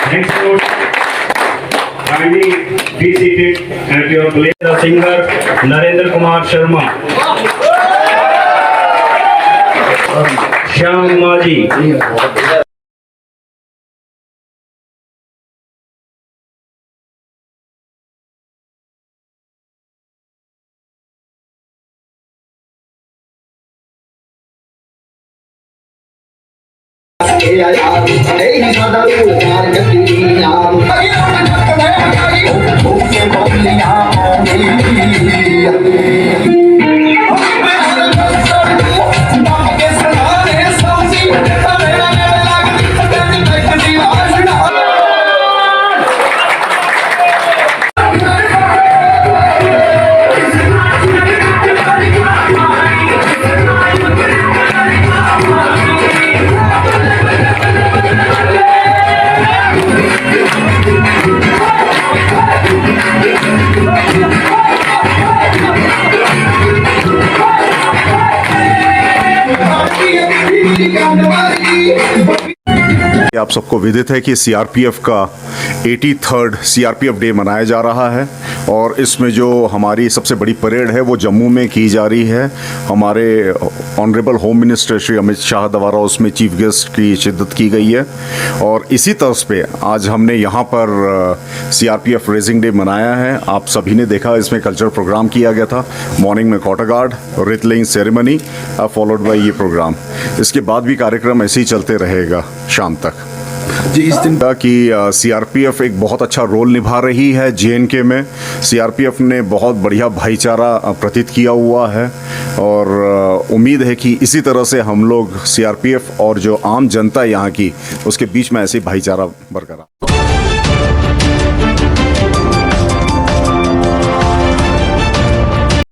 Next note, kindly be seated at your place. The singer Narendra Kumar Sharma, Shyam Maji. आप सबको विदित है कि सीआरपीएफ का 83rd सीआरपीएफ डे मनाया जा रहा है और इसमें जो हमारी सबसे बड़ी परेड है वो जम्मू में की जा रही है। हमारे honourable home minister Shri Amit Shah द्वारा उसमें चीफ गेस्ट की शिद्दत की गई है और इसी तर्ज पे आज हमने यहाँ पर सीआरपीएफ रेजिंग डे मनाया है। आप सभी ने देखा, इसमें कल्चर प्रोग्राम किया गया था। मॉर्निंग में quarter guard, wreath laying ceremony followed by ये प्रोग्राम। इसके बाद भी कार्यक्रम ऐसे ही चलते रहेगा शाम तक जी। इस दिन की सीआरपीएफ एक बहुत अच्छा रोल निभा रही है जेएनके में। सीआरपीएफ ने बहुत बढ़िया भाईचारा प्रतीत किया हुआ है और उम्मीद है कि इसी तरह से हम लोग सीआरपीएफ और जो आम जनता यहाँ की उसके बीच में ऐसे भाईचारा बरकरार।